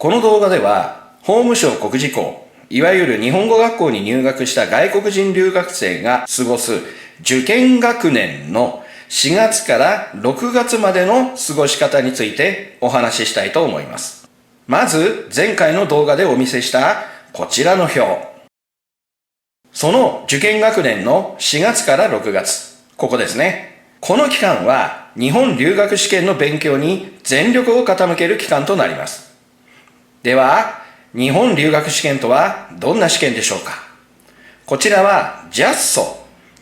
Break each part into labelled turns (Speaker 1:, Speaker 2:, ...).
Speaker 1: この動画では、法務省国事校、いわゆる日本語学校に入学した外国人留学生が過ごす受験学年の4月から6月までの過ごし方についてお話ししたいと思います。まず、前回の動画でお見せしたこちらの表。その受験学年の4月から6月、ここですね。この期間は日本留学試験の勉強に全力を傾ける期間となります。では、日本留学試験とはどんな試験でしょうか。こちらは JASSO、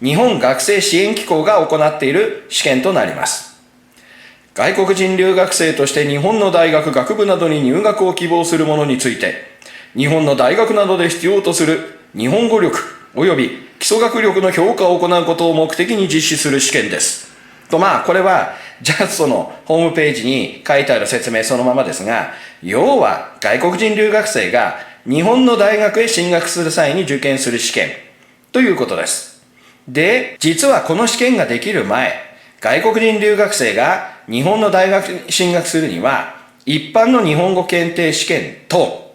Speaker 1: 日本学生支援機構が行っている試験となります。外国人留学生として日本の大学学部などに入学を希望する者について、日本の大学などで必要とする日本語力及び基礎学力の評価を行うことを目的に実施する試験です。とこれは JASSO のホームページに書いてある説明そのままですが、要は外国人留学生が日本の大学へ進学する際に受験する試験ということです。で、実はこの試験ができる前、外国人留学生が日本の大学に進学するには、一般の日本語検定試験と、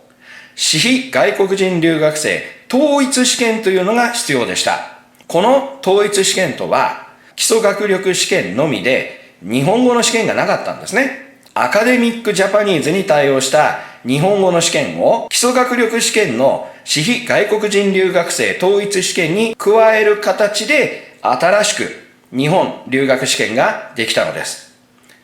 Speaker 1: 私費外国人留学生統一試験というのが必要でした。この統一試験とは、基礎学力試験のみで日本語の試験がなかったんですね。アカデミックジャパニーズに対応した日本語の試験を基礎学力試験の私費外国人留学生統一試験に加える形で新しく日本留学試験ができたのです。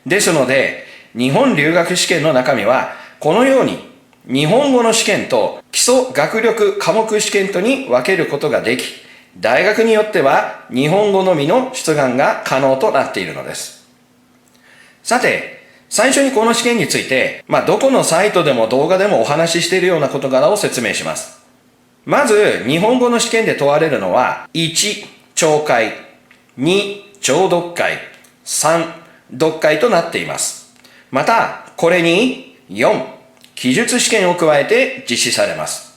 Speaker 1: ですので、日本留学試験の中身はこのように日本語の試験と基礎学力科目試験とに分けることができ、大学によっては日本語のみの出願が可能となっているのです。さて、最初にこの試験について、どこのサイトでも動画でもお話ししているような事柄を説明します。まず、日本語の試験で問われるのは、1、聴解、2、聴読解、3、読解となっています。また、これに4、記述試験を加えて実施されます。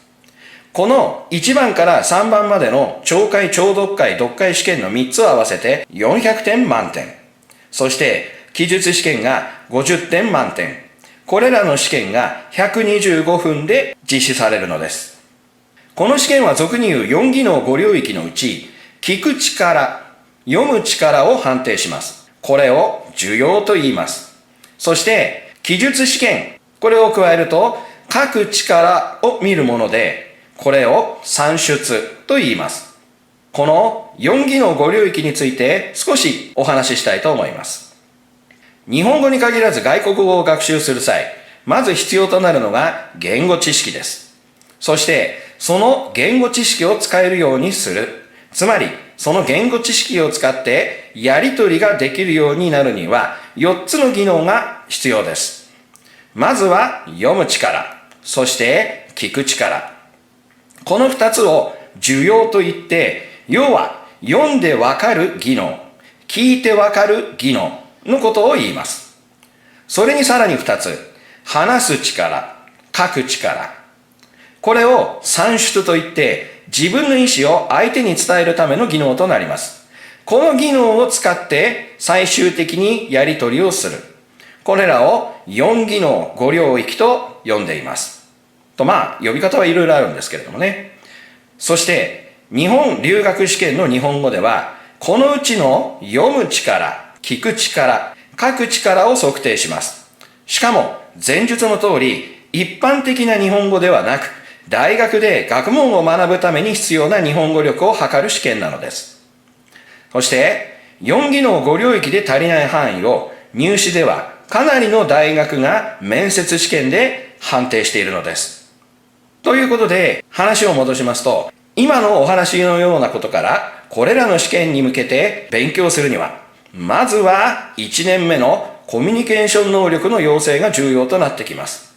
Speaker 1: この1番から3番までの聴解、聴読解、読解試験の3つを合わせて400点満点。そして、記述試験が50点満点。これらの試験が125分で実施されるのです。この試験は俗に言う4技能5領域のうち、聞く力、読む力を判定します。これを受要と言います。そして、記述試験、これを加えると、書く力を見るもので、これを算出と言います。この4技能5領域について少しお話ししたいと思います。日本語に限らず外国語を学習する際、まず必要となるのが言語知識です。そして、その言語知識を使えるようにする。つまり、その言語知識を使ってやり取りができるようになるには4つの技能が必要です。まずは読む力、そして聞く力。この2つを受要と言って、要は読んでわかる技能、聞いてわかる技能のことを言います。それにさらに2つ、話す力、書く力。これを算出と言って、自分の意思を相手に伝えるための技能となります。この技能を使って最終的にやり取りをする。これらを4技能5領域と呼んでいます。と呼び方はいろいろあるんですけれどもね。そして、日本留学試験の日本語では、このうちの読む力、聞く力、書く力を測定します。しかも、前述の通り、一般的な日本語ではなく、大学で学問を学ぶために必要な日本語力を測る試験なのです。そして、4技能5領域で足りない範囲を入試ではかなりの大学が面接試験で判定しているのです。ということで、話を戻しますと、今のお話のようなことから、これらの試験に向けて勉強するには、まずは1年目のコミュニケーション能力の養成が重要となってきます。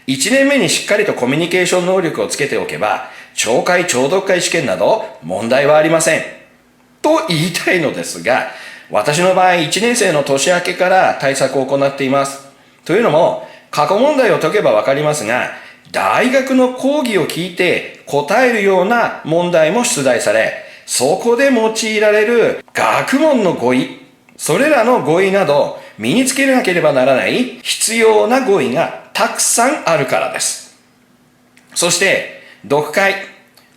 Speaker 1: 1年目にしっかりとコミュニケーション能力をつけておけば、聴解・聴読解試験など問題はありません。と言いたいのですが、私の場合1年生の年明けから対策を行っています。というのも、過去問題を解けばわかりますが、大学の講義を聞いて答えるような問題も出題され、そこで用いられる学問の語彙、それらの語彙など身につけなければならない必要な語彙がたくさんあるからです。そして、読解。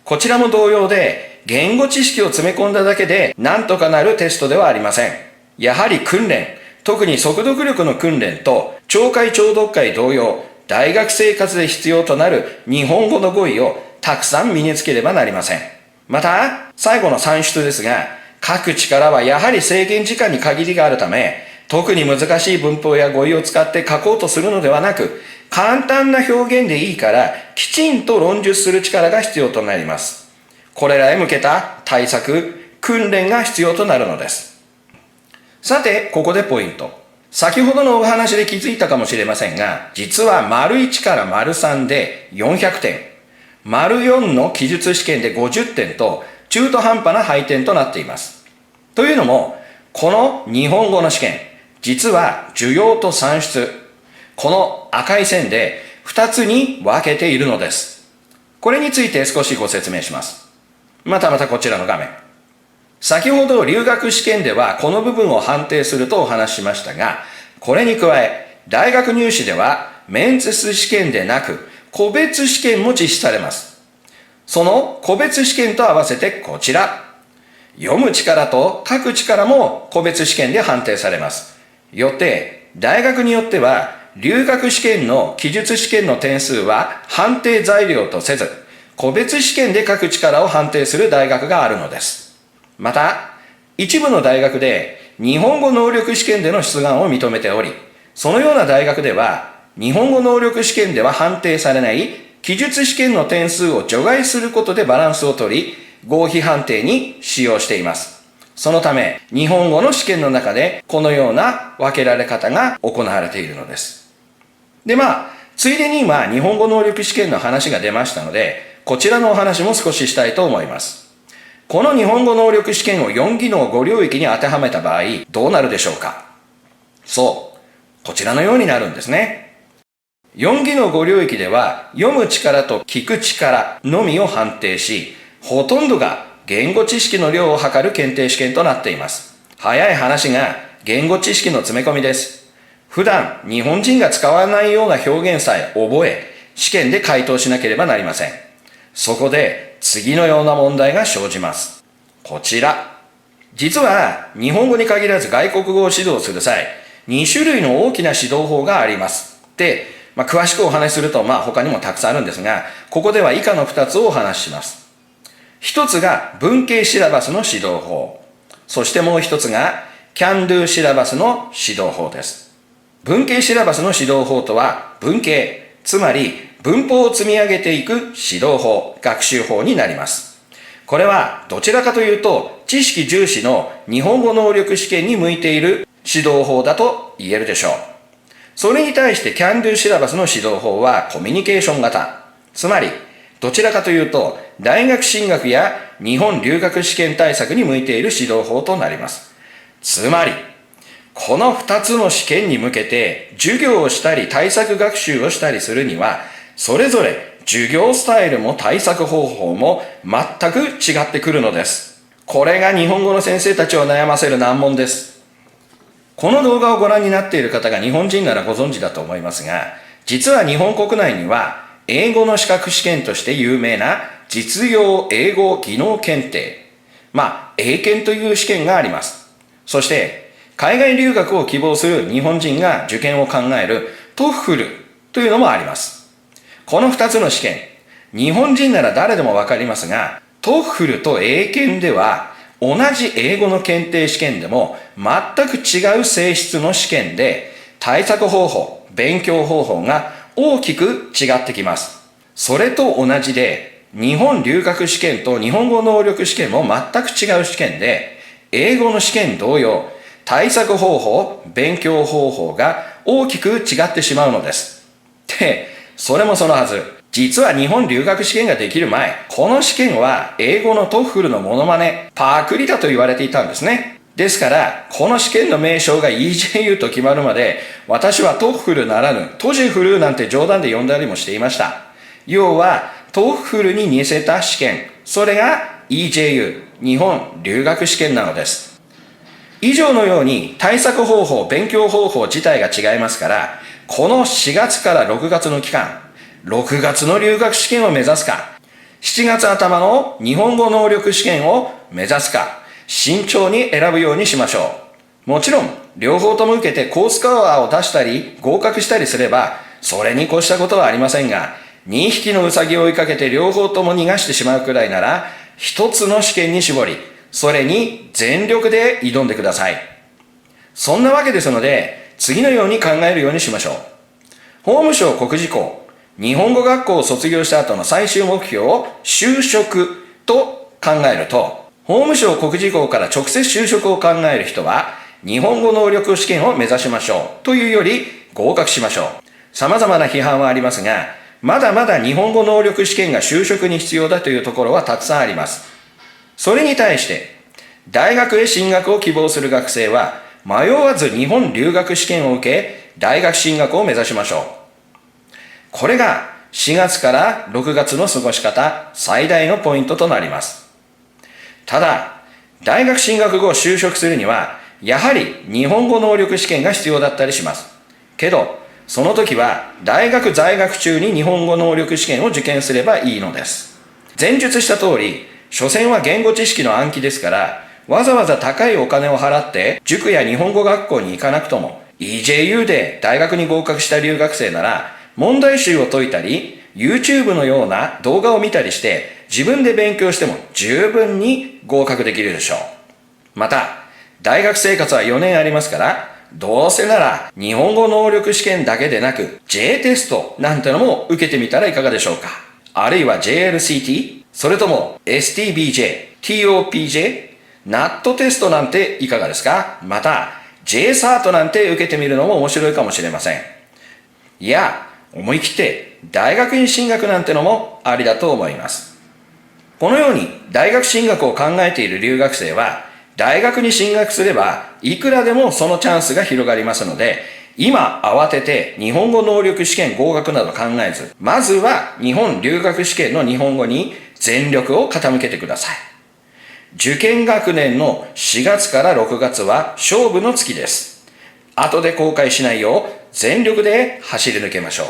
Speaker 1: こちらも同様で、言語知識を詰め込んだだけで何とかなるテストではありません。やはり訓練、特に速読力の訓練と、聴解聴読解同様、大学生活で必要となる日本語の語彙をたくさん身につければなりません。また、最後の算出ですが、書く力はやはり制限時間に限りがあるため、特に難しい文法や語彙を使って書こうとするのではなく、簡単な表現でいいから、きちんと論述する力が必要となります。これらへ向けた対策、訓練が必要となるのです。さて、ここでポイント。先ほどのお話で気づいたかもしれませんが、実は丸1から丸3で400点、丸4の記述試験で50点と中途半端な配点となっています。というのも、この日本語の試験、実は受要と算出、この赤い線で2つに分けているのです。これについて少しご説明します。またこちらの画面。先ほど留学試験ではこの部分を判定するとお話ししましたが、これに加え、大学入試では面接試験でなく個別試験も実施されます。その個別試験と合わせてこちら。読む力と書く力も個別試験で判定されます。よって、大学によっては留学試験の記述試験の点数は判定材料とせず、個別試験で書く力を判定する大学があるのです。また、一部の大学で日本語能力試験での出願を認めており、そのような大学では日本語能力試験では判定されない記述試験の点数を除外することでバランスを取り、合否判定に使用しています。そのため、日本語の試験の中でこのような分けられ方が行われているのです。で、ついでに今、日本語能力試験の話が出ましたので、こちらのお話も少ししたいと思います。この日本語能力試験を4技能5領域に当てはめた場合、どうなるでしょうか？そう、こちらのようになるんですね。4技能5領域では、読む力と聞く力のみを判定し、ほとんどが言語知識の量を測る検定試験となっています。早い話が言語知識の詰め込みです。普段日本人が使わないような表現さえ覚え、試験で回答しなければなりません。そこで次のような問題が生じます。こちら。実は日本語に限らず外国語を指導する際、2種類の大きな指導法があります。で、詳しくお話しすると他にもたくさんあるんですが、ここでは以下の2つをお話しします。一つが文系シラバスの指導法。そしてもう一つが Can Do シラバスの指導法です。文系シラバスの指導法とは文系、つまり文法を積み上げていく指導法、学習法になります。これはどちらかというと知識重視の日本語能力試験に向いている指導法だと言えるでしょう。それに対して Can Do シラバスの指導法はコミュニケーション型。つまりどちらかというと大学進学や日本留学試験対策に向いている指導法となります。つまりこの2つの試験に向けて授業をしたり対策学習をしたりするにはそれぞれ授業スタイルも対策方法も全く違ってくるのです。これが日本語の先生たちを悩ませる難問です。この動画をご覧になっている方が日本人ならご存知だと思いますが、実は日本国内には英語の資格試験として有名な実用英語技能検定、英検という試験があります。そして海外留学を希望する日本人が受験を考えるTOEFLというのもあります。この2つの試験、日本人なら誰でもわかりますが、TOEFLと英検では同じ英語の検定試験でも全く違う性質の試験で対策方法、勉強方法が大きく違ってきます。それと同じで、日本留学試験と日本語能力試験も全く違う試験で、英語の試験同様、対策方法、勉強方法が大きく違ってしまうのです。で、それもそのはず。実は日本留学試験ができる前、この試験は英語のTOEFLのモノマネ、パクリだと言われていたんですね。ですから、この試験の名称が EJU と決まるまで、私はTOEFLならぬ、TOJIFLなんて冗談で呼んだりもしていました。要は、TOEFL に似せた試験、それが EJU、日本留学試験なのです。以上のように対策方法、勉強方法自体が違いますから、この4月から6月の期間、6月の留学試験を目指すか、7月頭の日本語能力試験を目指すか、慎重に選ぶようにしましょう。もちろん、両方とも受けて高スコアを出したり合格したりすれば、それに越したことはありませんが、2匹のウサギを追いかけて両方とも逃がしてしまうくらいなら、一つの試験に絞り、それに全力で挑んでください。そんなわけですので、次のように考えるようにしましょう。法務省国事校、日本語学校を卒業した後の最終目標を就職と考えると、法務省国事校から直接就職を考える人は、日本語能力試験を目指しましょうというより合格しましょう。様々な批判はありますが、まだまだ日本語能力試験が就職に必要だというところはたくさんあります。それに対して、大学へ進学を希望する学生は、迷わず日本留学試験を受け、大学進学を目指しましょう。これが4月から6月の過ごし方、最大のポイントとなります。ただ、大学進学後就職するには、やはり日本語能力試験が必要だったりします。けど、その時は大学在学中に日本語能力試験を受験すればいいのです。前述した通り、所詮は言語知識の暗記ですから、わざわざ高いお金を払って塾や日本語学校に行かなくとも、EJU で大学に合格した留学生なら、問題集を解いたり、YouTube のような動画を見たりして、自分で勉強しても十分に合格できるでしょう。また、大学生活は4年ありますから、どうせなら日本語能力試験だけでなく J テストなんてのも受けてみたらいかがでしょうか。あるいは JLCT、それとも STBJ、TOPJ、NAT テストなんていかがですか。また JSART なんて受けてみるのも面白いかもしれません。いや、思い切って大学院進学なんてのもありだと思います。このように大学進学を考えている留学生は、大学に進学すればいくらでもそのチャンスが広がりますので、今慌てて日本語能力試験合格など考えず、まずは日本留学試験の日本語に全力を傾けてください。受験学年の4月から6月は勝負の月です。後で後悔しないよう全力で走り抜けましょう。